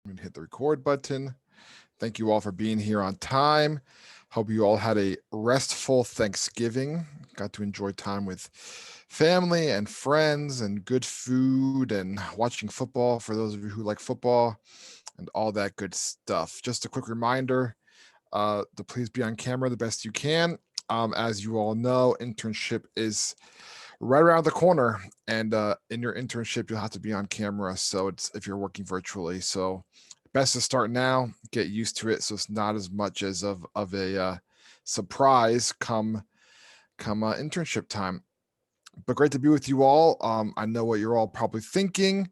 I'm gonna hit the record button. Thank you all for being here on time. Hope you all had a restful Thanksgiving. Got to enjoy time with family and friends and good food and watching football for those of you who like football and all that good stuff. Just a quick reminder to please be on camera the best you can. As you all know, internship is right around the corner, and in your internship, you'll have to be on camera. So it's if you're working virtually. So best to start now, get used to it, so it's not as much as of a surprise come internship time. But great to be with you all. I know what you're all probably thinking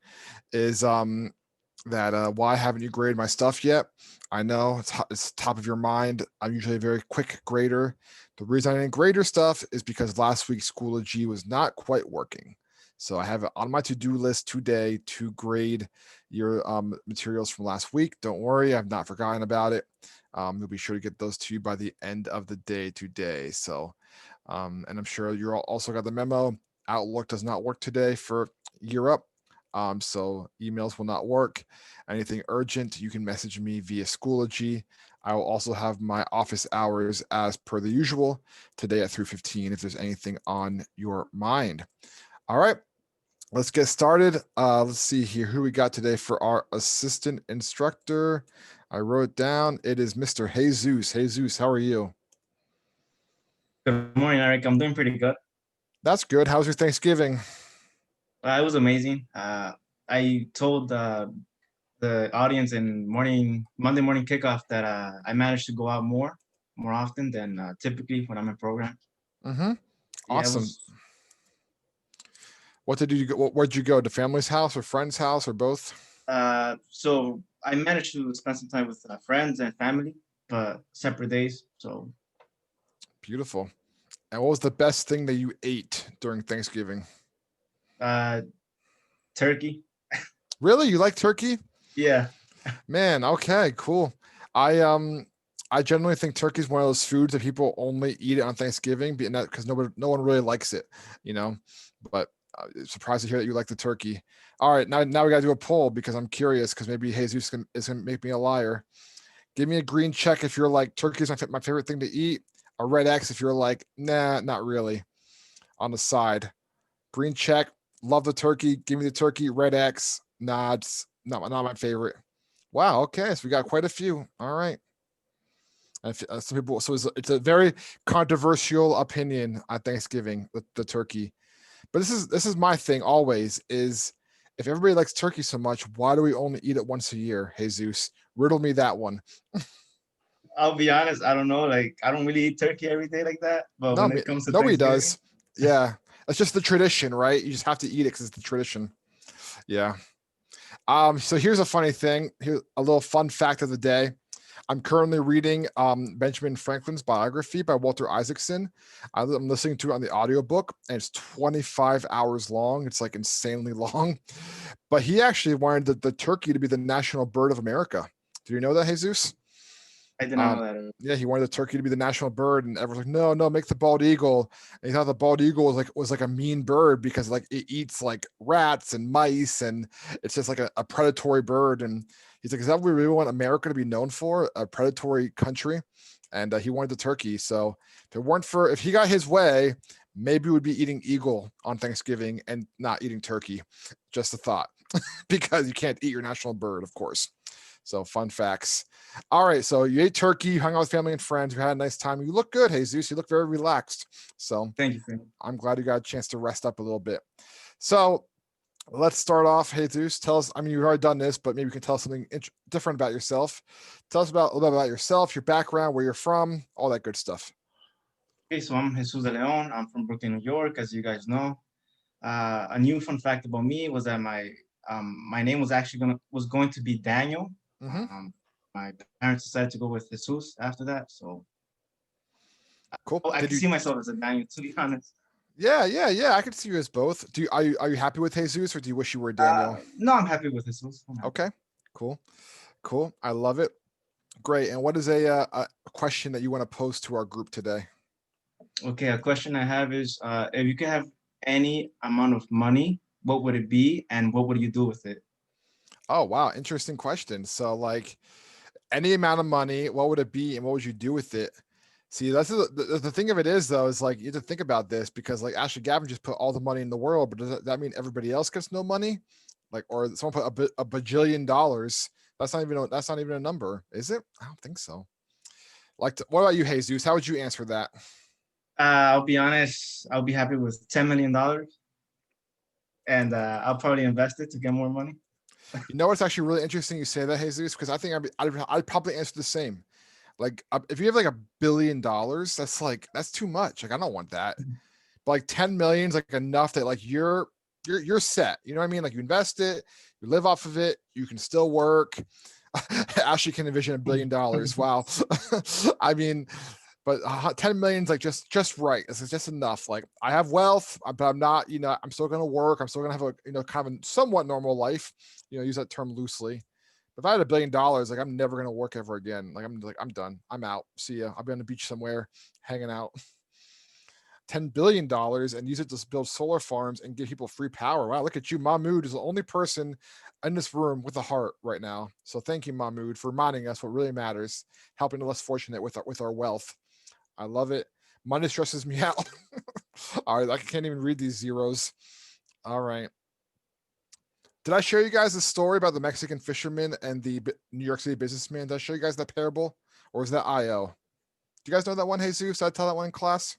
is that why haven't you graded my stuff yet? I know it's top of your mind. I'm usually a very quick grader. The reason I didn't grade your stuff is because last week's Schoology was not quite working. So I have it on my to-do list today to grade your materials from last week. Don't worry, I've not forgotten about it. We'll be sure to get those to you by the end of the day today. So, and I'm sure you all also got the memo. Outlook does not work today for Year Up. So emails will not work. Anything urgent, you can message me via Schoology. I will also have my office hours as per the usual today at 3:15 if there's anything on your mind. All right, let's get started. Let's see here who we got today for our assistant instructor. I wrote down it is Mr. Jesus. Jesus, how are you? Good morning, Eric. I'm doing pretty good. That's good. How's your Thanksgiving? It was amazing. I told the audience in Monday morning kickoff that I managed to go out more often than typically when I'm in program. Mm-hmm. Yeah, it Awesome. was. What did you go? Where'd you go? To family's house or friend's house or both? So I managed to spend some time with friends and family, but separate days. So Beautiful. And what was the best thing that you ate during Thanksgiving? uh, turkey. Really? You like turkey? Yeah. Man, okay, cool. I um I generally think turkey is one of those foods that people only eat it on Thanksgiving, because no one really likes it, you know. But surprised to hear that you like the turkey. All right, now we got to do a poll because I'm curious because maybe Jesus is gonna make me a liar. Give me a green check if you're like turkey is my favorite thing to eat. A red X if you're like nah, not really. On the side, green check. Love the turkey. Give me the turkey. Red X. Nah, it's not my favorite. Wow. Okay, so we got quite a few. All right. Some people. So it's a very controversial opinion on Thanksgiving, the turkey. But this is my thing always is if everybody likes turkey so much, why do we only eat it once a year? Jesus, riddle me that one. I'll be honest. I don't know. Like I don't really eat turkey every day like that. But No, when it comes to nobody Thanksgiving, does. Yeah, it's just the tradition, right? You just have to eat it because it's the tradition. Yeah. So here's a funny thing. Here's a little fun fact of the day. I'm currently reading Benjamin Franklin's biography by Walter Isaacson. I'm listening to it on the audiobook, and it's 25 hours long. It's like insanely long. But he actually wanted the turkey to be the national bird of America. Do you know that, Jesus? I did not know that. Yeah, he wanted the turkey to be the national bird, and everyone's like, no, make the bald eagle. And he thought the bald eagle was like a mean bird because like it eats like rats and mice, and it's just like a predatory bird. And he's like, is that what we really want America to be known for? A predatory country? And he wanted the turkey. So if he got his way, maybe we'd be eating eagle on Thanksgiving and not eating turkey. Just a thought, because you can't eat your national bird, of course. So fun facts. All right, so you ate turkey, you hung out with family and friends, you had a nice time. You look good, Jesus. You look very relaxed. So Thank you. Thank you. I'm glad you got a chance to rest up a little bit. So let's start off. Jesus, tell us. I mean, you've already done this, but maybe you can tell us something different about yourself. Tell us a little bit about yourself, your background, where you're from, all that good stuff. Okay, so I'm Jesus de Leon. I'm from Brooklyn, New York, as you guys know. A new fun fact about me was that my name was actually going to be Daniel. Mm-hmm. My parents decided to go with Jesus after that, so Cool. I can see myself as a Daniel, to be honest. Yeah. I could see you as both. Are you happy with Jesus, or do you wish you were Daniel? No, I'm happy with Jesus. Okay. Cool. I love it. Great. And what is a question that you want to pose to our group today? Okay, a question I have is, if you could have any amount of money, what would it be, and what would you do with it? Oh wow, interesting question. So like any amount of money, what would it be and what would you do with it? See, that's the thing of it is though, is like you have to think about this because like Ashley Gavin just put all the money in the world, but does that mean everybody else gets no money? Like, or someone put a bajillion dollars? That's not even a number, is it? I don't think so. Like, what about you, Jesus? How would you answer that? I'll be honest. I'll be happy with $10 million, and I'll probably invest it to get more money. You know what's actually really interesting you say that, Jesus, because I think I'd probably answer the same. Like, if you have like $1 billion, that's too much. Like, I don't want that. But like 10 million is like enough that like you're set. You know what I mean? Like you invest it, you live off of it, you can still work. Ashley can envision $1 billion. Wow. I mean, but 10 million is like just right. It's just enough. Like I have wealth, but I'm not, I'm still gonna work. I'm still gonna have a kind of a somewhat normal life. Use that term loosely. But if I had $1 billion, like I'm never gonna work ever again. I'm done. I'm out. See ya. I'll be on the beach somewhere hanging out. $10 billion and use it to build solar farms and give people free power. Wow, look at you. Mahmoud is the only person in this room with a heart right now. So thank you, Mahmoud, for reminding us what really matters, helping the less fortunate with our wealth. I love it. Money stresses me out. All right, I can't even read these zeros. All right. Did I share you guys the story about the Mexican fisherman and the New York City businessman? Did I show you guys that parable? Or was that IO? Do you guys know that one, Jesus? Did I tell that one in class?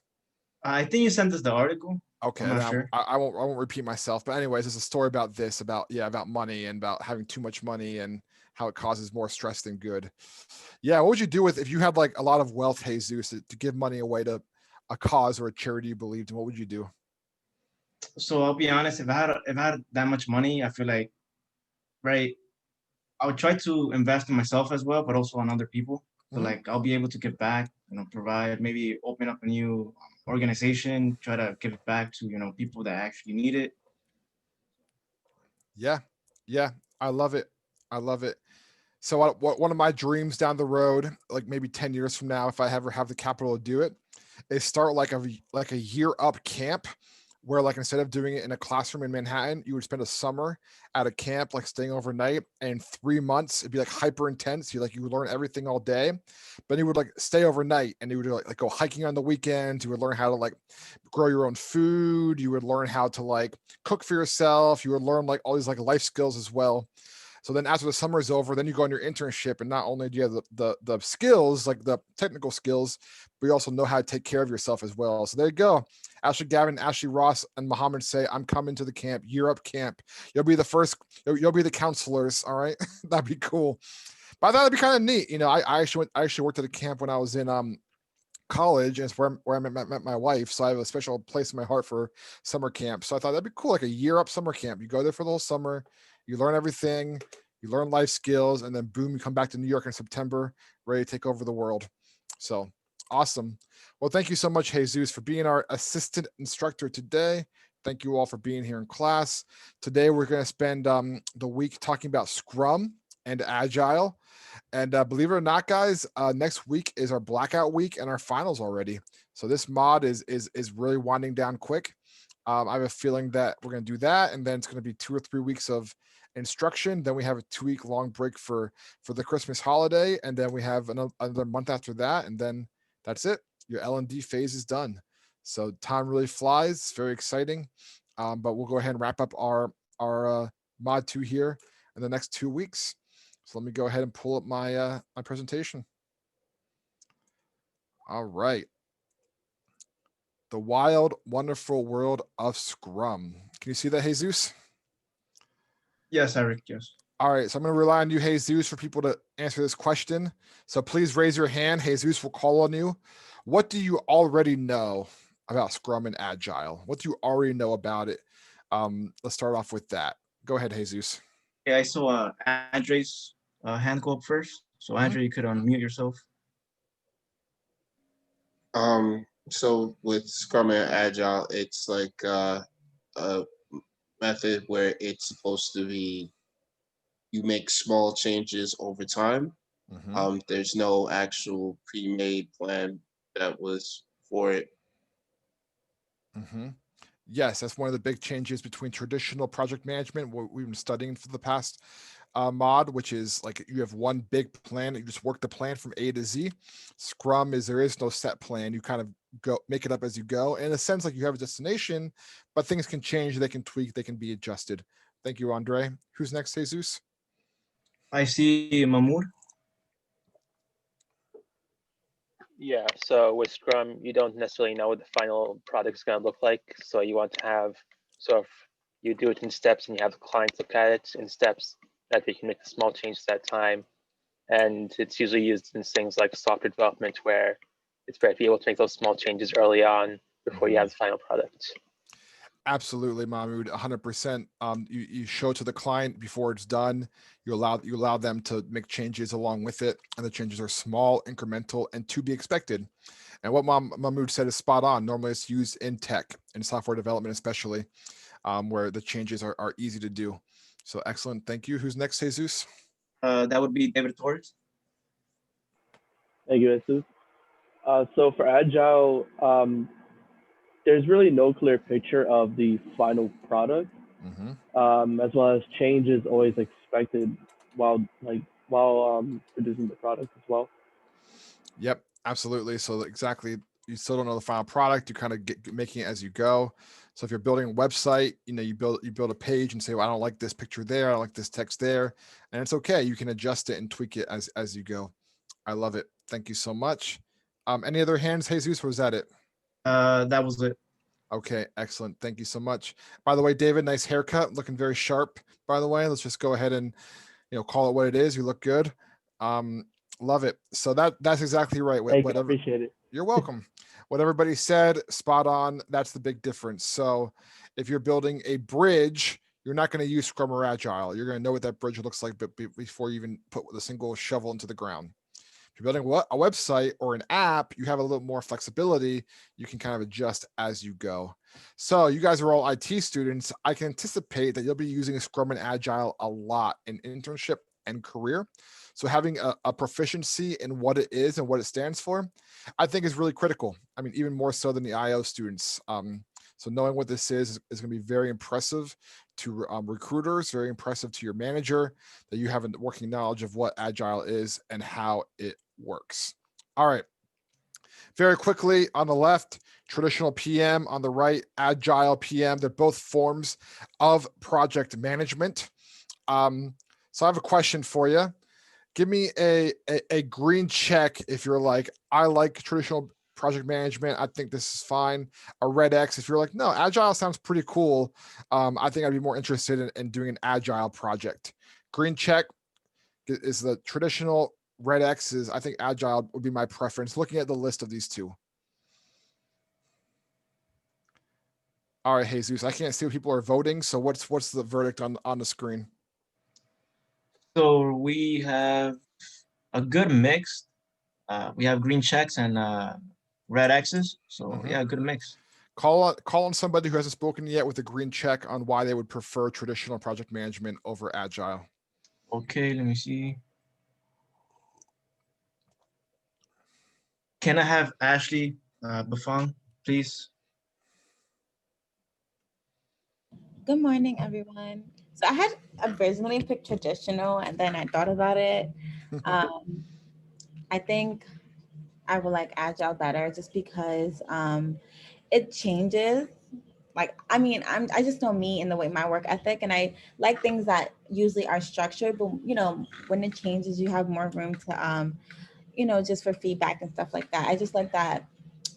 I think you sent us the article. I'm Okay, not then sure. I won't repeat myself. But anyways, there's a story about this, about money and about having too much money and how it causes more stress than good. Yeah, what would you do with if you had like a lot of wealth, Jesus, to give money away to a cause or a charity you believed in? What would you do? So I'll be honest. If I had that much money, I feel like, right, I would try to invest in myself as well, but also on other people. So Hmm. like I'll be able to give back, provide, maybe open up a new organization, try to give it back to people that actually need it. Yeah, yeah, I love it. I love it. So one of my dreams down the road, like maybe 10 years from now, if I ever have the capital to do it, is start like a year up camp where like instead of doing it in a classroom in Manhattan, you would spend a summer at a camp, like staying overnight, and in 3 months it'd be like hyper intense. You would learn everything all day, but you would like stay overnight and you would like go hiking on the weekends. You would learn how to like grow your own food. You would learn how to like cook for yourself. You would learn like all these like life skills as well. So then after the summer is over, then you go on your internship, and not only do you have the skills, like the technical skills, but you also know how to take care of yourself as well. So there you go. Ashley Gavin, Ashley Ross, and Muhammad say, I'm coming to the camp, Europe camp. You'll be the first, you'll be the counselors. All right. That'd be cool. But I thought it'd be kind of neat. I actually worked at a camp when I was in college, and it's where I met my wife. So I have a special place in my heart for summer camp. So I thought that'd be cool, like a year up summer camp. You go there for the whole summer, you learn everything, you learn life skills, and then boom, you come back to New York in September, ready to take over the world. So awesome. Well, thank you so much, Jesus, for being our assistant instructor today. Thank you all for being here in class. Today, we're going to spend the week talking about Scrum and Agile. And believe it or not, guys, next week is our blackout week and our finals already. So this mod is really winding down quick. I have a feeling that we're going to do that, and then it's going to be 2 or 3 weeks of instruction. Then we have a 2 week long break for the Christmas holiday, and then we have another month after that, and then that's it. Your L&D phase is done. So time really flies. It's very exciting. But we'll go ahead and wrap up our mod 2 here in the next 2 weeks. So let me go ahead and pull up my presentation. All right. The wild, wonderful world of Scrum. Can you see that, Jesus? Yes, Eric. Yes. All right, so I'm going to rely on you, Jesus, for people to answer this question. So please raise your hand. Jesus will call on you. What do you already know about Scrum and Agile? What do you already know about it? Let's start off with that. Go ahead, Jesus. Yeah, I saw Andre's hand go up first. So Mhm. Andre, you could unmute yourself. So with Scrum and Agile, it's like a method where it's supposed to be you make small changes over time. Mhm. There's no actual pre-made plan that was for it. Mhm. Yes, that's one of the big changes between traditional project management, what we've been studying for the past mod, which is like you have one big plan. You just work the plan from A to Z. Scrum is there is no set plan. You kind of go make it up as you go. In a sense, like you have a destination, but things can change. They can tweak. They can be adjusted. Thank you, Andre. Who's next, Jesus? I see Mahmoud. Yeah, so with Scrum, you don't necessarily know what the final product is going to look like. So you want to have sort of, you do it in steps and you have the clients look at it in steps that they can make the small changes at a time. And it's usually used in things like software development where it's better to be able to make those small changes early on before you have the final product. Absolutely, Mahmoud, 100%. You show to the client before it's done. You allow them to make changes along with it, and the changes are small, incremental, and to be expected. And what Mahmoud said is spot on. Normally, it's used in tech and software development, especially where the changes are easy to do. So excellent. Thank you. Who's next, Jesus? That would be David Torres. Thank you, Jesus. So for Agile, there's really no clear picture of the final product, as well as change is always expected while producing the product as well. Yep, absolutely. So exactly, you still don't know the final product. You kind of get making it as you go. So if you're building a website, you build a page and say, well, I don't like this picture there, I don't like this text there, and it's okay. You can adjust it and tweak it as you go. I love it. Thank you so much. Any other hands, Jesus? Or was that it? That was it. Okay, excellent. Thank you so much. By the way, David, nice haircut, looking very sharp. By the way, let's just go ahead and call it what it is. You look good. Love it. So that's exactly right. Thank you. Appreciate it. You're welcome. What everybody said, spot on. That's the big difference. So if you're building a bridge, you're not going to use Scrum or Agile. You're going to know what that bridge looks like before you even put the single shovel into the ground. If you're building a website or an app, you have a little more flexibility. You can kind of adjust as you go. So you guys are all IT students. I can anticipate that you'll be using Scrum and Agile a lot in internship and career. So having a proficiency in what it is and what it stands for, I think is really critical. I mean, even more so than the IO students. So knowing what this is going to be very impressive to recruiters, very impressive to your manager, that you have a working knowledge of what Agile is and how it works. All right. Very quickly, on the left, traditional PM, on the right, Agile PM. They're both forms of project management. So I have a question for you. Give me a green check if you're like, I like traditional project management. I think this is fine. A red X if you're like, no, Agile sounds pretty cool. I think I'd be more interested in doing an Agile project. Green check is the traditional. Red X is, I think Agile would be my preference, looking at the list of these two. All right, Jesus, I can't see what people are voting. So what's the verdict on the screen? So we have a good mix. We have green checks and red X's. So yeah, good mix. Call on somebody who hasn't spoken yet with a green check on why they would prefer traditional project management over Agile. Okay, let me see. Can I have Ashley Buffon, please? Good morning, everyone. So I had originally picked traditional, and then I thought about it. I think I would like Agile better, just because it changes. Like, I mean, I just know me and the way my work ethic, and I like things that usually are structured. But when it changes, you have more room to just for feedback and stuff like that. I just like that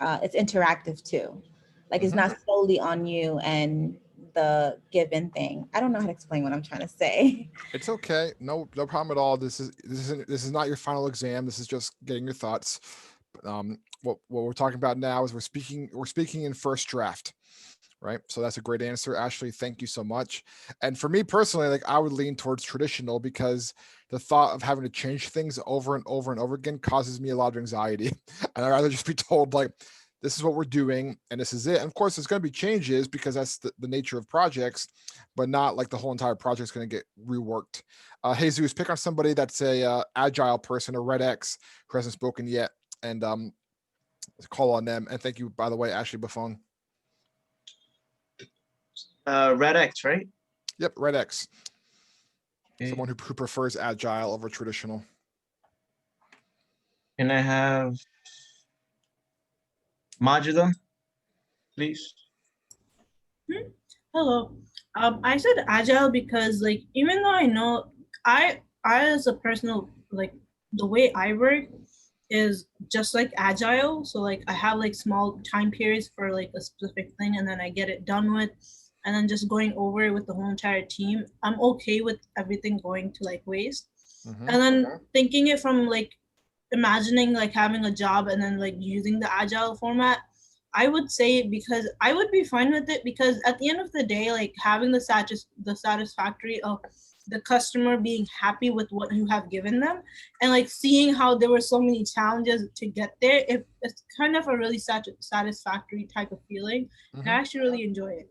it's interactive too. Like, it's not solely on you and the given thing. I don't know how to explain what I'm trying to say. It's okay. No problem at all. This is not your final exam. This is just getting your thoughts. What we're talking about now is we're speaking in first draft, right? So that's a great answer, Ashley. Thank you so much. And for me personally, like, I would lean towards traditional because the thought of having to change things over and over and over again causes me a lot of anxiety. And I'd rather just be told, like, this is what we're doing and this is it. And of course, there's going to be changes because that's the nature of projects, but not like the whole entire project is going to get reworked. Jesus, pick on somebody that's a Agile person, a red X, who hasn't spoken yet, and call on them. And thank you, by the way, Ashley Buffon. Red X, right? Yep, red X. Someone who prefers agile over traditional. Can I have Majida, please? Hello. I said agile because like even though I know I as a personal like the way I work is just like agile. So like I have like small time periods for like a specific thing and then I get it done with and then just going over it with the whole entire team. I'm okay with everything going to like waste. Mhm. And then thinking it from like imagining like having a job and then like using the agile format, I would say because I would be fine with it because at the end of the day, like having the satisfactory of the customer being happy with what you have given them and like seeing how there were so many challenges to get there, it's kind of a really satisfactory type of feeling. And I actually really enjoy it.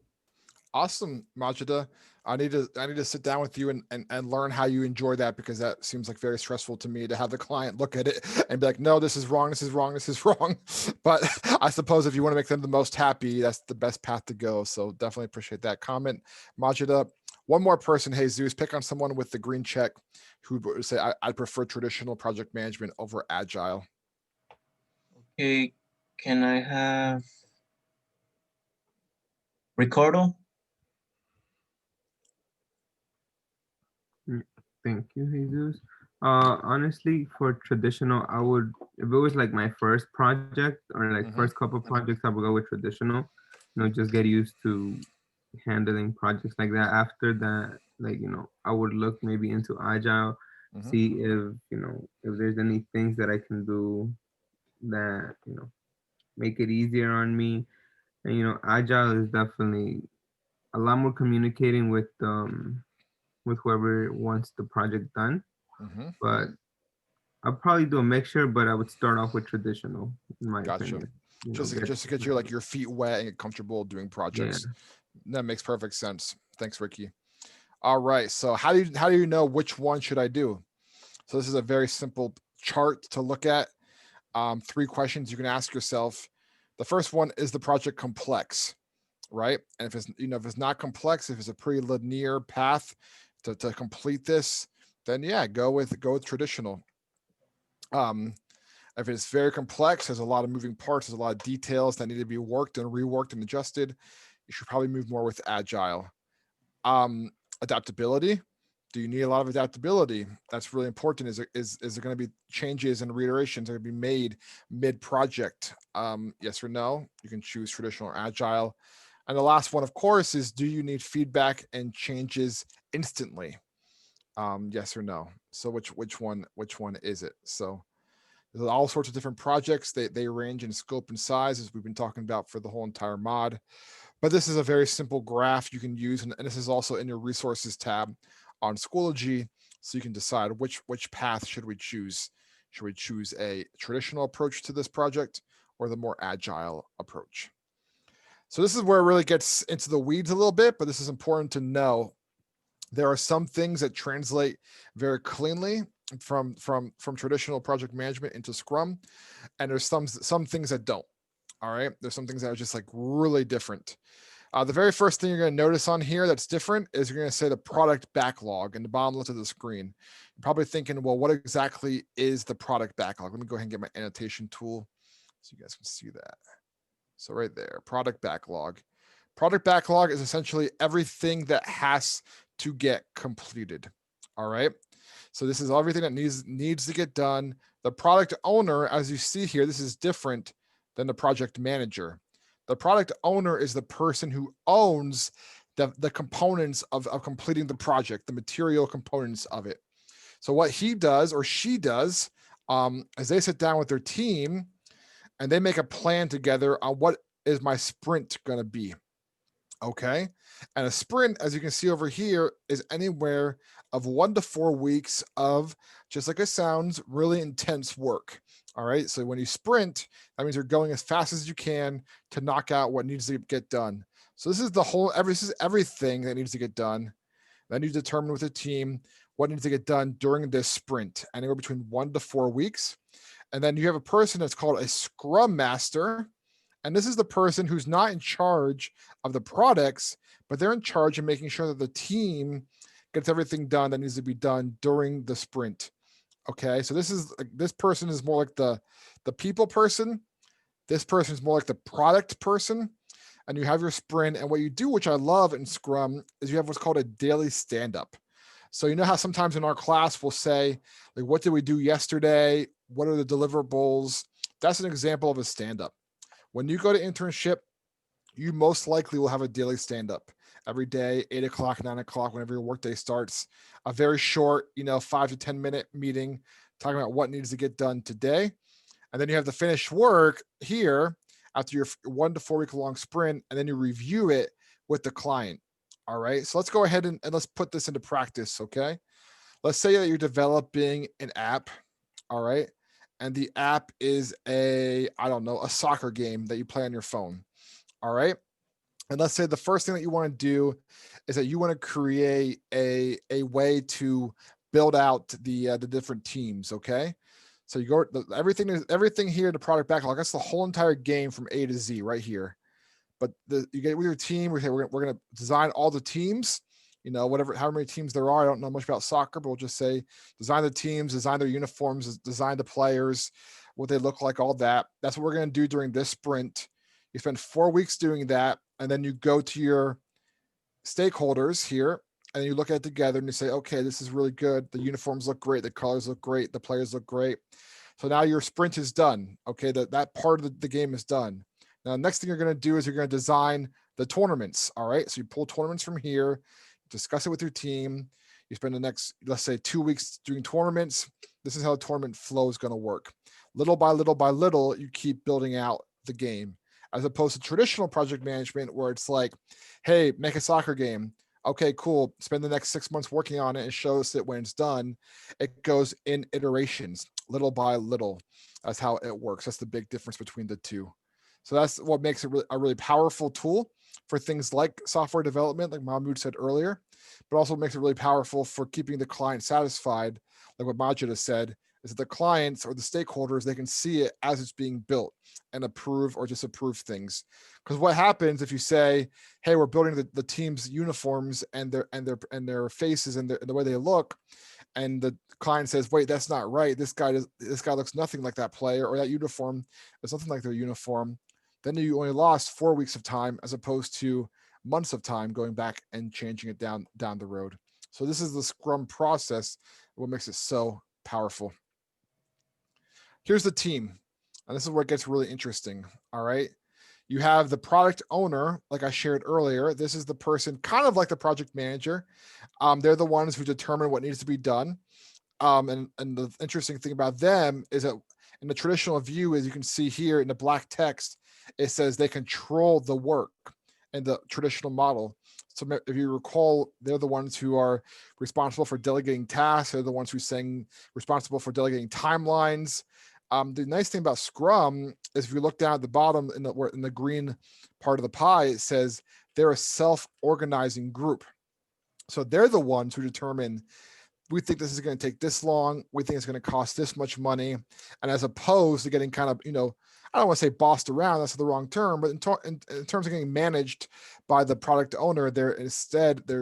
Awesome, Majida. I need to sit down with you and learn how you enjoy that, because that seems like very stressful to me to have the client look at it and be like, no, this is wrong, this is wrong, this is wrong. But I suppose if you want to make them the most happy, that's the best path to go. So definitely appreciate that comment, Majida. One more person, Jesus, pick on someone with the green check who would say, I prefer traditional project management over agile. Okay, can I have Ricardo? Thank you, Jesus. Honestly, for traditional, I would, if it was like my first project or like first couple projects, I would go with traditional. Just get used to handling projects like that. After that, like I would look maybe into agile, see if if there's any things that I can do that make it easier on me. And agile is definitely a lot more communicating with whoever wants the project done. But I'll probably do a mixture, but I would start off with traditional, in my opinion. Just to get your feet wet and get comfortable doing projects. Yeah. That makes perfect sense. Thanks, Ricky. All right. So how do you know which one should I do? So this is a very simple chart to look at. 3 questions you can ask yourself. The first one, is the project complex? Right? And if it's if it's not complex, if it's a pretty linear path to complete this, then yeah, go with traditional. If it's very complex, there's a lot of moving parts, there's a lot of details that need to be worked and reworked and adjusted, you should probably move more with agile. Adaptability. Do you need a lot of adaptability? That's really important. Is there going to be changes and reiterations that are going to be made mid-project? Yes or no? You can choose traditional or agile. And the last one, of course, is, do you need feedback and changes instantly? Yes or no? So which one is it? So there's all sorts of different projects. They range in scope and size, as we've been talking about for the whole entire mod. But this is a very simple graph you can use, and this is also in your resources tab on Schoology, so you can decide which path should we choose. Should we choose a traditional approach to this project or the more agile approach? So this is where it really gets into the weeds a little bit, but this is important to know. There are some things that translate very cleanly from traditional project management into Scrum, and there's some things that don't. All right, there's some things that are just like really different. The very first thing you're going to notice on here that's different is you're going to say the product backlog in the bottom left of the screen. You're probably thinking, well, what exactly is the product backlog? Let me go ahead and get my annotation tool so you guys can see that. So right there, product backlog. Product backlog is essentially everything that has to get completed. All right. So this is everything that needs to get done. The product owner, as you see here, this is different than the project manager. The product owner is the person who owns the components of completing the project, the material components of it. So what he does or she does, as they sit down with their team and they make a plan together on what is my sprint going to be. Okay. And a sprint, as you can see over here, is anywhere of 1 to 4 weeks of, just like it sounds, really intense work. All right. So when you sprint, that means you're going as fast as you can to knock out what needs to get done. So this is this is everything that needs to get done. Then you determine with the team what needs to get done during this sprint, anywhere between 1 to 4 weeks. And then you have a person that's called a Scrum Master. And this is the person who's not in charge of the products, but they're in charge of making sure that the team gets everything done that needs to be done during the sprint. Okay, so this person is more like the people person. This person is more like the product person. And you have your sprint. And what you do, which I love in Scrum, is you have what's called a daily stand-up. So you know how sometimes in our class we'll say, like, what did we do yesterday? What are the deliverables? That's an example of a stand-up. When you go to internship, you most likely will have a daily stand-up every day, 8 o'clock, 9 o'clock, whenever your workday starts. A very short, 5 to 10 minute meeting talking about what needs to get done today. And then you have the finished work here after your 1 to 4 week long sprint, and then you review it with the client. All right. So let's go ahead and let's put this into practice. Okay. Let's say that you're developing an app. All right. And the app is a soccer game that you play on your phone. All right. And let's say the first thing that you want to do is that you want to create a way to build out the different teams. Okay. So you go, everything here, the product backlog, that's the whole entire game from A to Z right here. But you get with your team, we're going to design all the teams, however many teams there are. I don't know much about soccer, but we'll just say design the teams, design their uniforms, design the players, what they look like, all that. That's what we're going to do during this sprint. You spend 4 weeks doing that, and then you go to your stakeholders here, and you look at it together and you say, okay, this is really good. The uniforms look great. The colors look great. The players look great. So now your sprint is done. Okay, that part of the game is done. Now, the next thing you're going to do is you're going to design the tournaments. All right, so you pull tournaments from here, discuss it with your team. You spend the next, let's say, 2 weeks doing tournaments. This is how the tournament flow is going to work. Little by little by little, you keep building out the game, as opposed to traditional project management where it's like, hey, make a soccer game. Okay, cool. Spend the next 6 months working on it and show us that when it's done, it goes in iterations, little by little. That's how it works. That's the big difference between the two. So that's what makes it a really powerful tool for things like software development, like Mahmoud said earlier, but also makes it really powerful for keeping the client satisfied, like what Majid has said, is that the clients or the stakeholders, they can see it as it's being built and approve or disapprove things. Because what happens if you say, hey, we're building the team's uniforms and their faces and the way they look, and the client says, wait, that's not right. This guy looks nothing like that player, or that uniform is nothing like their uniform. Then you only lost 4 weeks of time as opposed to months of time going back and changing it down the road. So this is the Scrum process, what makes it so powerful. Here's the team. And this is where it gets really interesting. All right. You have the product owner, like I shared earlier. This is the person kind of like the project manager. They're the ones who determine what needs to be done. And the interesting thing about them is that in the traditional view, as you can see here in the black text, it says they control the work in the traditional model. So if you recall, they're the ones who are responsible for delegating tasks. They're the ones who saying responsible for delegating timelines. The nice thing about Scrum is if you look down at the bottom in the green part of the pie, it says they're a self-organizing group. So they're the ones who determine, we think this is going to take this long. We think it's going to cost this much money. And as opposed to getting kind of, I don't want to say bossed around, that's the wrong term, but in terms of getting managed by the product owner, they're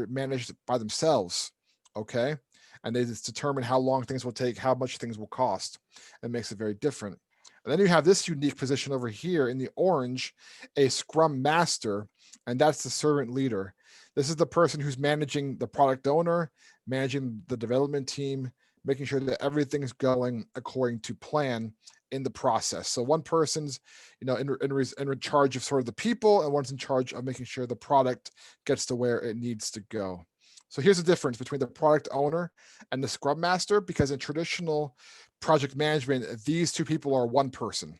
managed by themselves. Okay. And they just determine how long things will take, how much things will cost. It makes it very different. And then you have this unique position over here in the orange, a Scrum Master, and that's the servant leader. This is the person who's managing the product owner, managing the development team, making sure that everything's going according to plan in the process. So one person's, in charge of sort of the people, and one's in charge of making sure the product gets to where it needs to go. So here's the difference between the product owner and the Scrum Master, because in traditional project management, these two people are one person.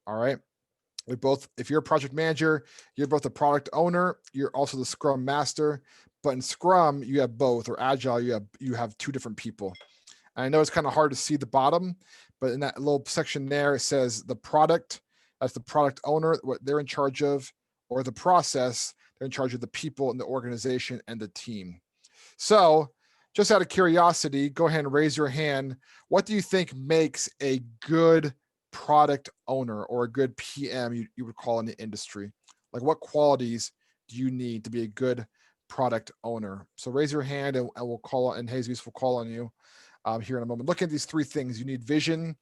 All right. If you're a project manager, you're both the product owner, you're also the Scrum Master. But in Scrum, you have both, or Agile, you have two different people. And I know it's kind of hard to see the bottom, but in that little section there, it says the product, that's the product owner, what they're in charge of, or the process, they're in charge of the people and the organization and the team. So just out of curiosity, go ahead and raise your hand. What do you think makes a good product owner or a good PM, you would call in the industry? Like, what qualities do you need to be a good product owner. So raise your hand and we'll call on, and Jesus will call on you here in a moment. Look at these three things. You need vision.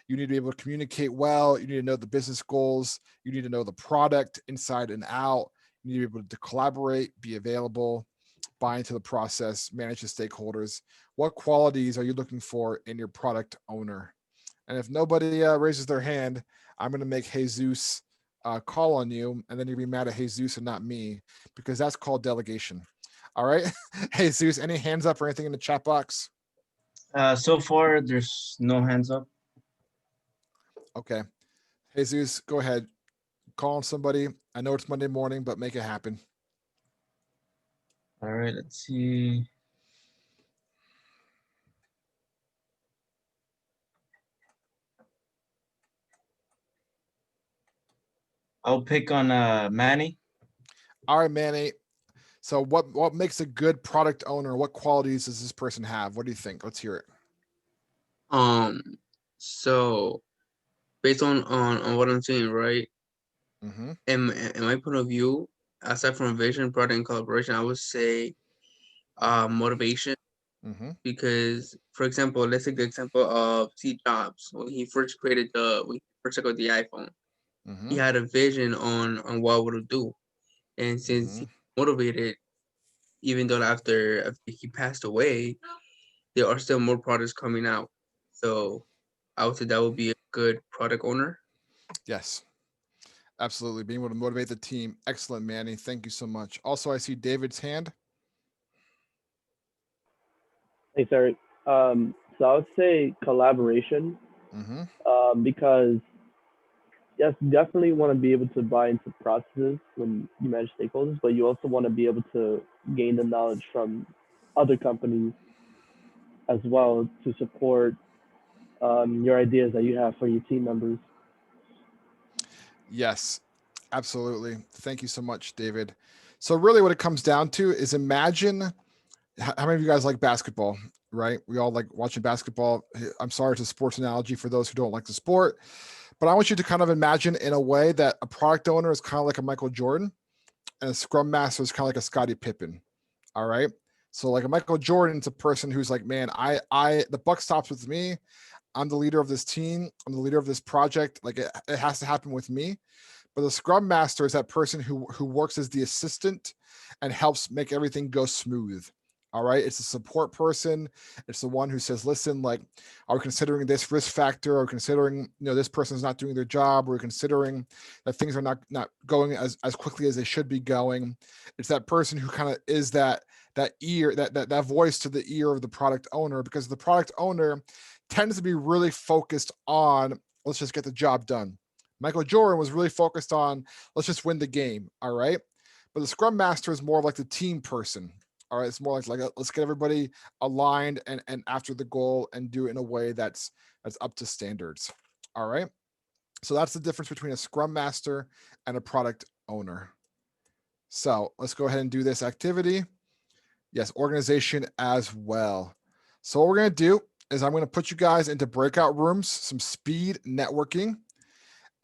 You need to be able to communicate well. You need to know the business goals. You need to know the product inside and out. You need to be able to collaborate, be available, buy into the process, manage the stakeholders. What qualities are you looking for in your product owner? And if nobody raises their hand, I'm going to make Jesus call on you, and then you'll be mad at Jesus and not me, because that's called delegation. All right. Jesus, any hands up or anything in the chat box? So far, there's no hands up. Okay. Jesus, go ahead. Call on somebody. I know it's Monday morning, but make it happen. All right, let's see. I'll pick on Manny. All right, Manny. So what makes a good product owner? What qualities does this person have? What do you think? Let's hear it. So based on what I'm saying, right? Mm-hmm. In my point of view, aside from vision, product, and collaboration, I would say motivation. Mm-hmm. Because, for example, let's take the example of Steve Jobs when he first got the iPhone. Mm-hmm. He had a vision on what would do, and since Mm-hmm. he's motivated, even though after he passed away, there are still more products coming out. So I would say that would be a good product owner. Yes, absolutely. Being able to motivate the team. Excellent, Manny. Thank you so much. Also, I see David's hand. Thanks, Eric. So I would say collaboration, Mm-hmm. because yes, you definitely want to be able to buy into processes when you manage stakeholders, but you also want to be able to gain the knowledge from other companies as well to support your ideas that you have for your team members. Yes, absolutely. Thank you so much, David. So really what it comes down to is imagine how many of you guys like basketball, right? We all like watching basketball. I'm sorry, it's a sports analogy for those who don't like the sport, but I want you to kind of imagine in a way that a product owner is kind of like a Michael Jordan and a scrum master is kind of like a Scottie Pippen. All right. So like a Michael Jordan's a person who's like, man, the buck stops with me. I'm the leader of this team. I'm the leader of this project. Like it has to happen with me. But the scrum master is that person who works as the assistant and helps make everything go smooth. All right. It's a support person. It's the one who says, listen, like, are we considering this risk factor? Are we considering, this person's not doing their job? Are we considering that things are not going as quickly as they should be going? It's that person who kind of is that ear, that voice to the ear of the product owner, because the product owner tends to be really focused on, let's just get the job done. Michael Jordan was really focused on, let's just win the game. All right. But the scrum master is more like the team person. All right. It's more like let's get everybody aligned and after the goal and do it in a way that's up to standards. All right. So that's the difference between a scrum master and a product owner. So let's go ahead and do this activity. Yes, organization as well. So what we're going to do is I'm going to put you guys into breakout rooms, some speed networking.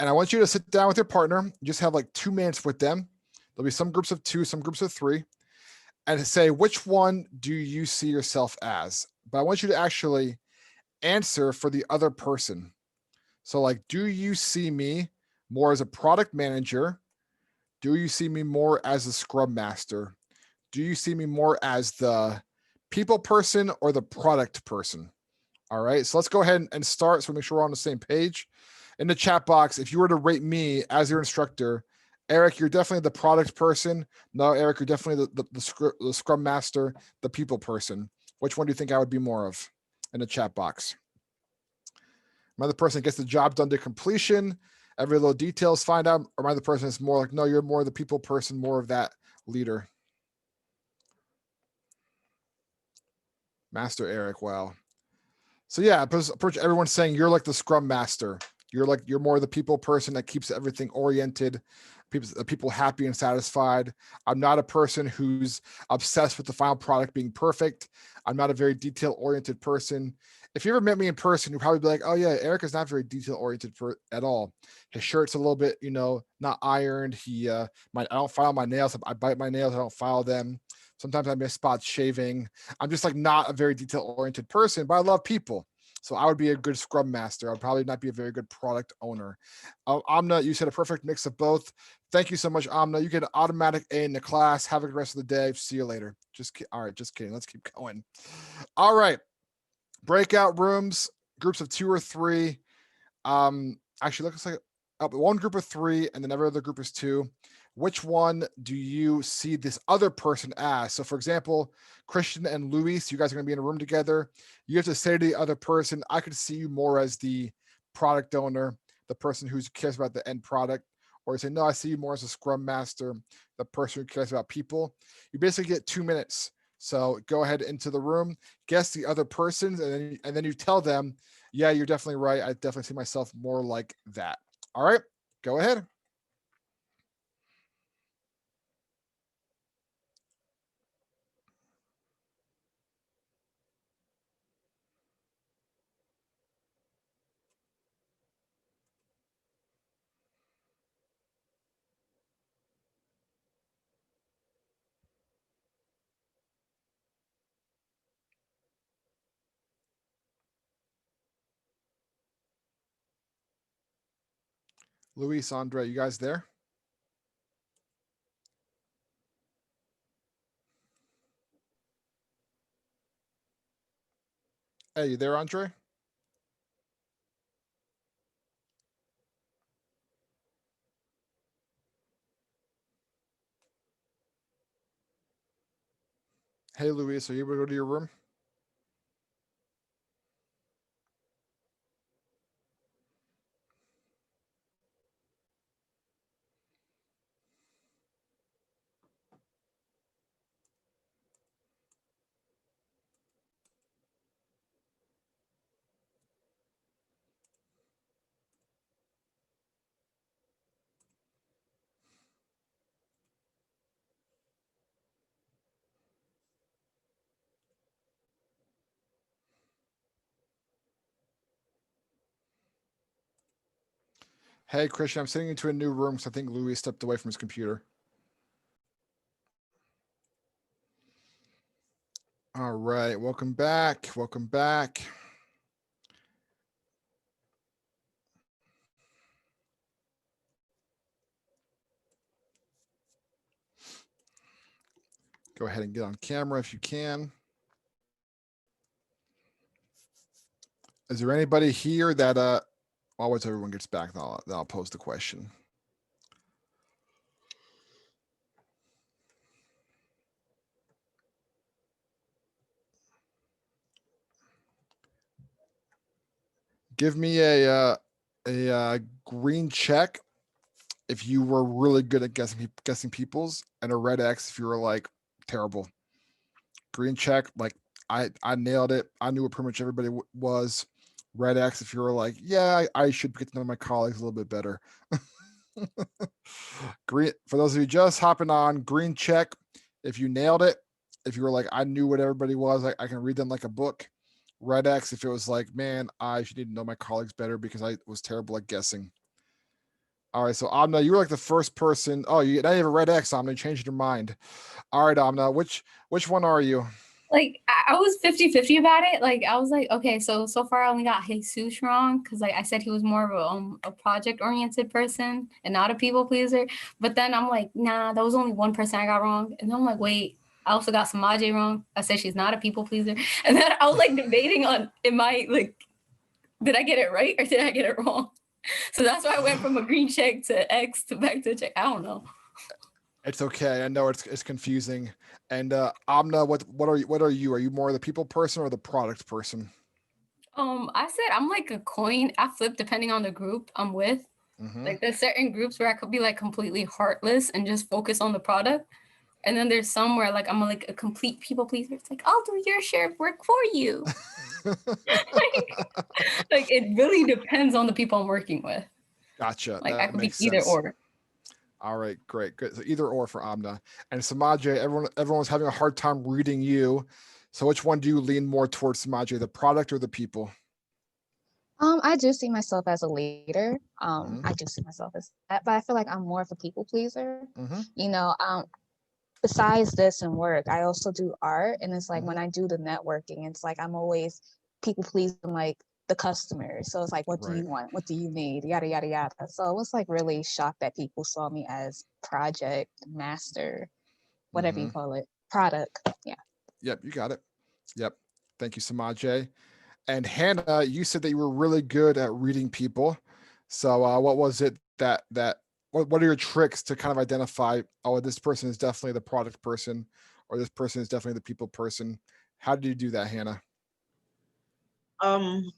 And I want you to sit down with your partner, just have like 2 minutes with them. There'll be some groups of 2, some groups of 3, and say, which one do you see yourself as? But I want you to actually answer for the other person. So like, do you see me more as a product manager? Do you see me more as a scrum master? Do you see me more as the people person or the product person? All right, so let's go ahead and start so we make sure we're on the same page. In the chat box, if you were to rate me as your instructor, Eric, you're definitely the product person. No, Eric, you're definitely the scrum master, the people person. Which one do you think I would be more of in the chat box? Am I the person that gets the job done to completion? Every little details find out? Or am I the person that's more like, no, you're more the people person, more of that leader? Master Eric, wow. So yeah, approach everyone's saying you're like the scrum master. You're more the people person that keeps everything oriented, people happy and satisfied. I'm not a person who's obsessed with the final product being perfect. I'm not a very detail oriented person. If you ever met me in person, you'd probably be like, oh yeah, Eric is not very detail oriented at all. His shirt's a little bit, not ironed. I don't file my nails. I bite my nails. I don't file them. Sometimes I miss spots shaving. I'm just like not a very detail oriented person, but I love people. So I would be a good scrum master. I'd probably not be a very good product owner. Amna, you said a perfect mix of both. Thank you so much, Amna. You get an automatic A in the class. Have a good rest of the day. See you later. All right, just kidding. Let's keep going. All right. Breakout rooms, groups of 2 or 3. Actually, looks like one group of 3, and then every other group is 2. Which one do you see this other person as? So, for example, Christian and Luis, you guys are going to be in a room together. You have to say to the other person, I could see you more as the product owner, the person who cares about the end product. Or you say, no, I see you more as a scrum master, the person who cares about people. You basically get 2 minutes. So go ahead into the room, guess the other persons, and then you tell them, yeah, you're definitely right. I definitely see myself more like that. All right, go ahead. Luis, Andre, you guys there? Hey, you there, Andre? Hey, Luis, are you able to go to your room? Hey, Christian, I'm sitting into a new room because I think Louis stepped away from his computer. All right, welcome back. Welcome back. Go ahead and get on camera if you can. Is there anybody here that, once everyone gets back, then I'll pose the question. Give me a green check if you were really good at guessing people's, and a red X if you were like terrible. Green check, like I nailed it. I knew what pretty much everybody was. Red X if you were like, yeah, I should get to know my colleagues a little bit better. Green, for those of you just hopping on, green check if you nailed it. If you were like, I knew what everybody was, I can read them like a book. Red X if it was like, man, I should need to know my colleagues better because I was terrible at guessing. All right, so Amna, you were like the first person. Oh, now you have a red X, Amna. You changed your mind. All right, Amna, which one are you? Like I was 50-50 about it. Like I was like, okay, so far I only got Jesus wrong because like I said he was more of a project oriented person and not a people pleaser. But then I'm like, nah, that was only one person I got wrong. And then I'm like, wait, I also got Samaje wrong. I said she's not a people pleaser. And then I was like debating on, did I get it right or did I get it wrong? So that's why I went from a green check to X to back to check. I don't know. It's okay. I know it's confusing. And Amna, what are you? Are you more the people person or the product person? I said I'm like a coin. I flip depending on the group I'm with. Mm-hmm. Like there's certain groups where I could be like completely heartless and just focus on the product. And then there's some where like I'm like a complete people pleaser. It's like, I'll do your share of work for you. like it really depends on the people I'm working with. Gotcha. Like I could be either or. All right, great, good. So either or for Amna. And Samaje, everyone was having a hard time reading you. So which one do you lean more towards, Samaje, the product or the people? I do see myself as a leader. I do see myself as that, but I feel like I'm more of a people pleaser. You know, besides this and work, I also do art. And it's like when I do the networking, it's like I'm always people pleasing like the customers. So it's like, what do you want? What do you need? Yada, yada, yada. So I was like really shocked that people saw me as project master, whatever you call it, product. Yeah. Yep, you got it. Yep. Thank you, Samaje. And Hannah, you said that you were really good at reading people. So what was it what are your tricks to kind of identify, oh, this person is definitely the product person, or this person is definitely the people person? How did you do that, Hannah? I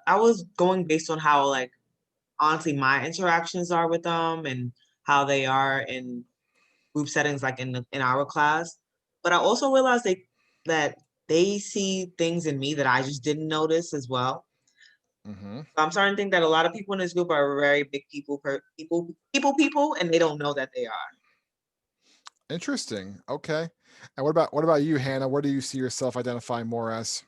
was going based on how, like, honestly my interactions are with them and how they are in group settings, like in our class. But I also realized that they see things in me that I just didn't notice as well. Mm-hmm. So I'm starting to think that a lot of people in this group are very big people, and they don't know that they are. Interesting. Okay. And what about you, Hannah? Where do you see yourself identifying more as?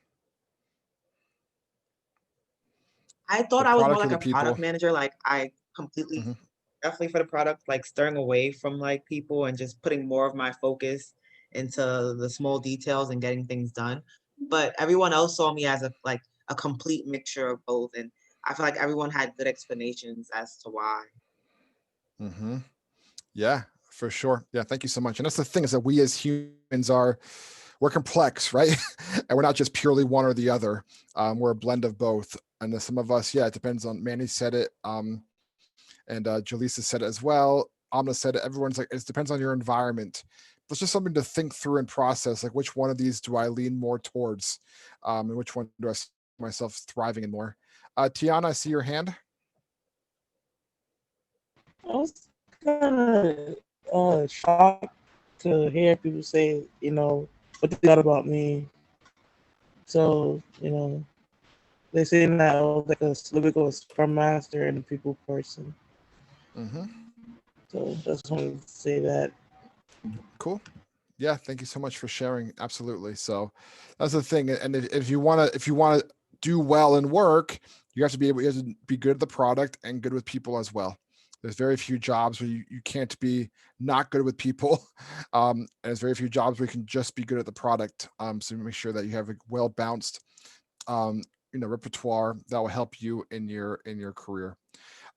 I thought The I was more product or like the a product people? manager. Like I completely, Mhm. definitely for the product, like steering away from like people and just putting more of my focus into the small details and getting things done. But everyone else saw me as a complete mixture of both, and I feel like everyone had good explanations as to why. Mm-hmm. Yeah, for sure. Yeah, thank you so much. And that's the thing, is that we as humans we're complex, right? And we're not just purely one or the other. We're a blend of both. And then some of us, yeah, it depends on, Manny said it, and Jaleesa said it as well. Amna said it. Everyone's like, it depends on your environment. It's just something to think through and process. Like, which one of these do I lean more towards, and which one do I see myself thriving in more? Tiana, I see your hand. I was kind of shocked to hear people say, what they thought about me. So, they saying that I was like a little scrum master and a people person. Mm-hmm. So just wanted to say that. Cool. Yeah, thank you so much for sharing. Absolutely. So that's the thing. And if you wanna do well in work, you have to be good at the product and good with people as well. There's very few jobs where you can't be not good with people. And there's very few jobs where you can just be good at the product. So make sure that you have a well balanced repertoire that will help you in your career.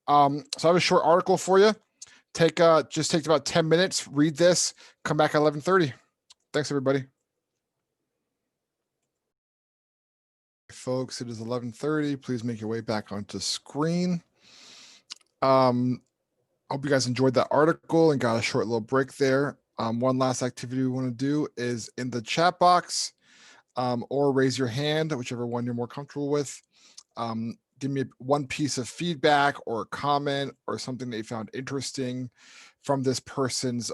So I have a short article for you. Just takes about 10 minutes. Read this. Come back at 11:30. Thanks, everybody. Folks, it is 11:30. Please make your way back onto screen. Hope you guys enjoyed that article and got a short little break there. One last activity we want to do is in the chat box, or raise your hand, whichever one you're more comfortable with. Give me one piece of feedback or a comment or something that you found interesting from this person's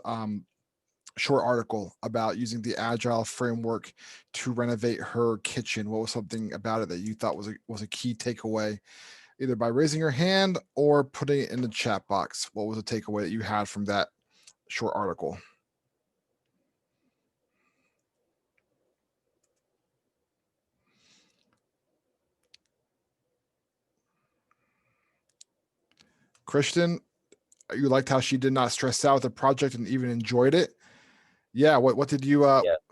short article about using the agile framework to renovate her kitchen. What was something about it that you thought was a key takeaway, either by raising your hand or putting it in the chat box? What was a takeaway that you had from that short article? Christian, you liked how she did not stress out with the project and even enjoyed it. Yeah, what did you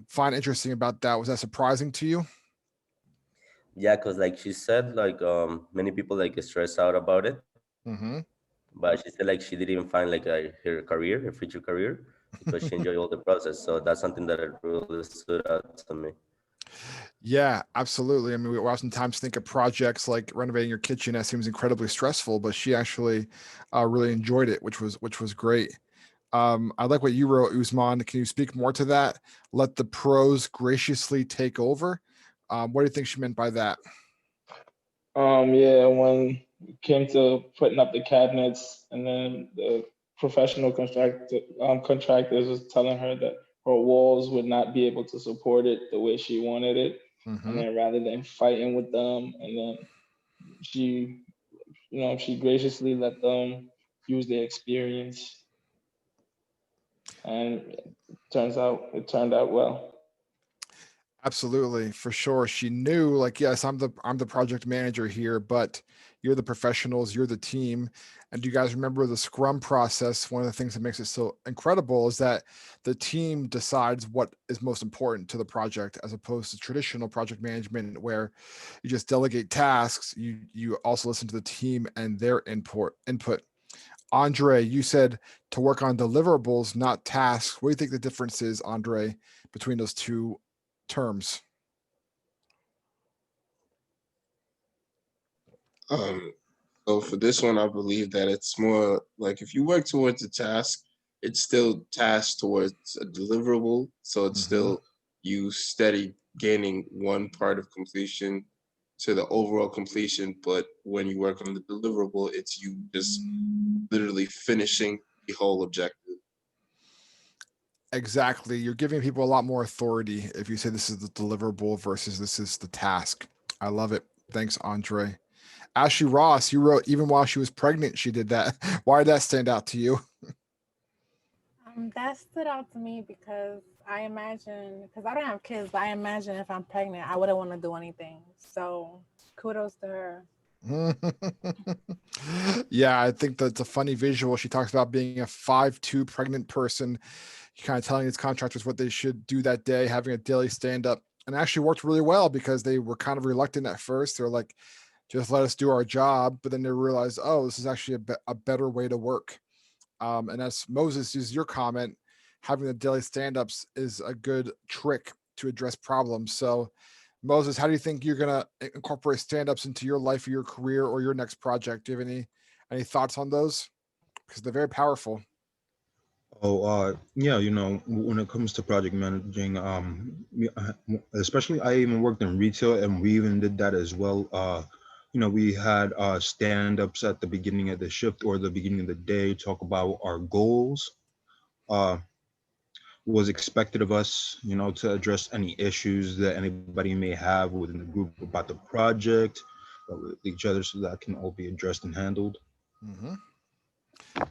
find interesting about that? Was that surprising to you? Yeah, because like she said, like many people like stress out about it. Mm-hmm. But she said like she didn't even find like her career, her future career, because she enjoyed all the process. So that's something that really stood out to me. Yeah, absolutely. I mean, we oftentimes think of projects like renovating your kitchen that seems incredibly stressful, but she actually really enjoyed it, which was great. I like what you wrote, Usman. Can you speak more to that? Let the pros graciously take over. What do you think she meant by that? Yeah, when it came to putting up the cabinets, and then the professional contractors was telling her that her walls would not be able to support it the way she wanted it. Mm-hmm. And then rather than fighting with them, and then she, she graciously let them use their experience, and it turned out well. Absolutely, for sure. She knew, like, yes, I'm the project manager here, but you're the professionals, you're the team. And do you guys remember the Scrum process? One of the things that makes it so incredible is that the team decides what is most important to the project, as opposed to traditional project management where you just delegate tasks. You also listen to the team and their input. Andre, you said to work on deliverables, not tasks. What do you think the difference is, Andre, between those two terms? Um, so for this one, I believe that it's more like if you work towards a task, it's still tasked towards a deliverable. So it's still you steady gaining one part of completion to the overall completion. But when you work on the deliverable, it's you just literally finishing the whole objective. Exactly. You're giving people a lot more authority if you say this is the deliverable versus this is the task. I love it. Thanks, Andre. Ashley Ross, you wrote even while she was pregnant, she did that. Why did that stand out to you? That stood out to me because I imagine, because I don't have kids, but I imagine if I'm pregnant, I wouldn't want to do anything. So kudos to her. Yeah, I think that's a funny visual. She talks about being a 5'2" pregnant person, kind of telling his contractors what they should do that day, having a daily stand up, and actually worked really well because they were kind of reluctant at first. They're like, just let us do our job. But then they realized, oh, this is actually a better way to work. And as Moses is your comment, having the daily stand-ups is a good trick to address problems. So Moses, how do you think you're gonna incorporate stand-ups into your life or your career or your next project? Do you have any thoughts on those? Because they're very powerful. Oh, yeah, when it comes to project managing, especially I even worked in retail and we even did that as well. We had stand-ups at the beginning of the shift or the beginning of the day, talk about our goals, uh, was expected of us, to address any issues that anybody may have within the group about the project, with each other, so that can all be addressed and handled. Mm-hmm.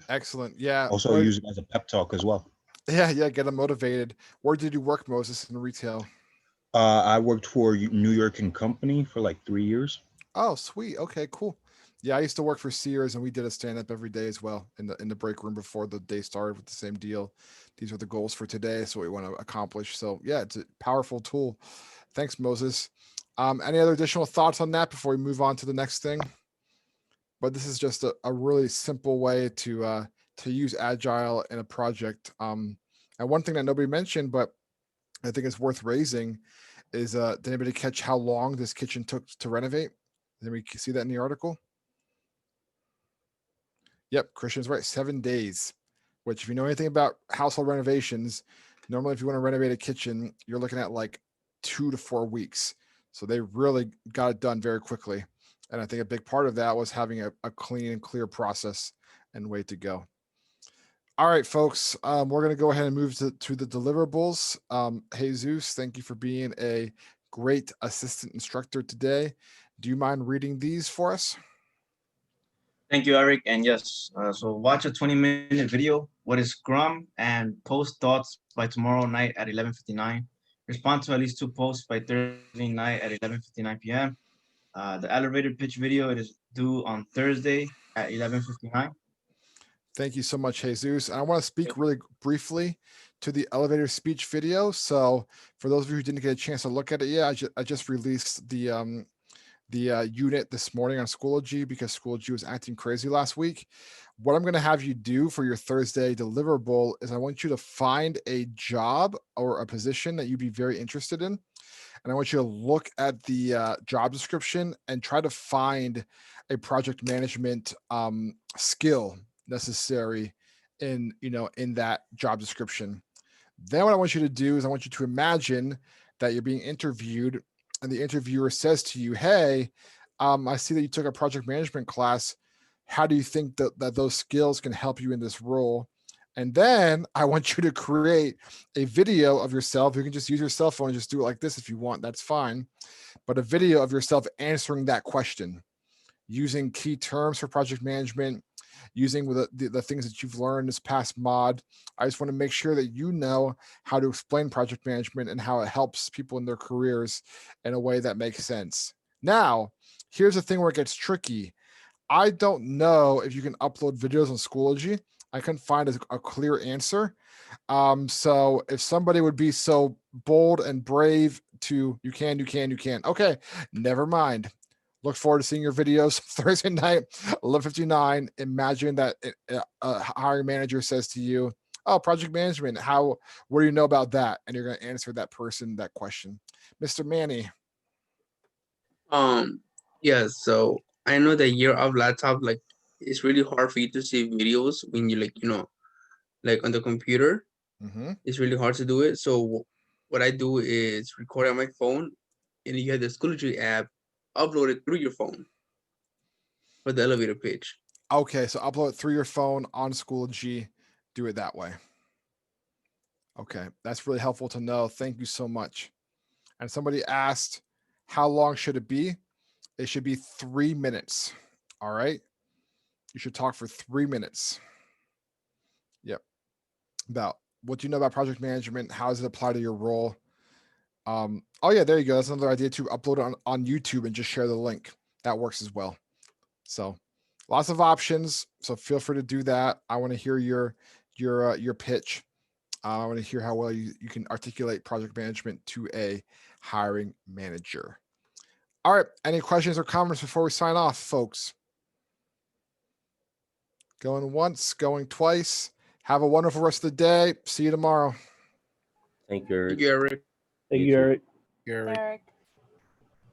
Excellent. Yeah. Also use it as a pep talk as well. Yeah. Get them motivated. Where did you work, Moses, in retail? I worked for New York and Company for like 3 years. Oh, sweet. Okay, cool. Yeah, I used to work for Sears, and we did a stand up every day as well in the break room before the day started with the same deal. These are the goals for today, so what we want to accomplish. So yeah, it's a powerful tool. Thanks, Moses. Any other additional thoughts on that before we move on to the next thing? But this is just a really simple way to use agile in a project. And one thing that nobody mentioned, but I think it's worth raising, is did anybody catch how long this kitchen took to renovate? Did we see that in the article? Yep, Christian's right. 7 days, which if you know anything about household renovations, normally if you want to renovate a kitchen, you're looking at like 2 to 4 weeks. So they really got it done very quickly. And I think a big part of that was having a clean and clear process and way to go. All right, folks, we're going to go ahead and move to the deliverables. Jesus, thank you for being a great assistant instructor today. Do you mind reading these for us? Thank you, Eric. And yes, so watch a 20-minute video, what is Scrum, and post thoughts by tomorrow night at 11:59. Respond to at least 2 posts by Thursday night at 11:59 p.m. The elevator pitch video, it is due on Thursday at 11:59. Thank you so much, Jesus. And I want to speak really briefly to the elevator speech video. So for those of you who didn't get a chance to look at it yet, I just released the unit this morning on Schoology because Schoology was acting crazy last week. What I'm going to have you do for your Thursday deliverable is I want you to find a job or a position that you'd be very interested in. And I want you to look at the job description and try to find a project management skill necessary in that job description. Then what I want you to do is I want you to imagine that you're being interviewed and the interviewer says to you, hey, I see that you took a project management class. How do you think that those skills can help you in this role? And then I want you to create a video of yourself. You can just use your cell phone and just do it like this if you want. That's fine. But a video of yourself answering that question using key terms for project management, using the things that you've learned this past mod. I just want to make sure that you know how to explain project management and how it helps people in their careers in a way that makes sense. Now, here's the thing where it gets tricky. I don't know if you can upload videos on Schoology. I couldn't find a clear answer. So if somebody would be so bold and brave to, you can. Okay, never mind. Look forward to seeing your videos Thursday night, 11:59. Imagine that a hiring manager says to you, "Oh, project management. What do you know about that?" And you're going to answer that person that question. Mr. Manny. Yeah. So I know that year of laptop, like it's really hard for you to see videos when you like on the computer. It's really hard to do it. So what I do is record on my phone, and you have the Schoology app, upload it through your phone for the elevator pitch. Okay, so upload it through your phone on Schoology. Do it that way. Okay, that's really helpful to know. Thank you so much. And somebody asked, how long should it be? It should be 3 minutes. All right. You should talk for 3 minutes. Yep. About what do you know about project management? How does it apply to your role? Oh yeah, there you go. That's another idea to upload it on YouTube and just share the link. That works as well. So lots of options. So feel free to do that. I want to hear your pitch. I want to hear how well you can articulate project management to a hiring manager. All right. Any questions or comments before we sign off, folks? Going once, going twice. Have a wonderful rest of the day. See you tomorrow. Thank you, Eric. Thank you, Eric. Thank you, Eric. Eric.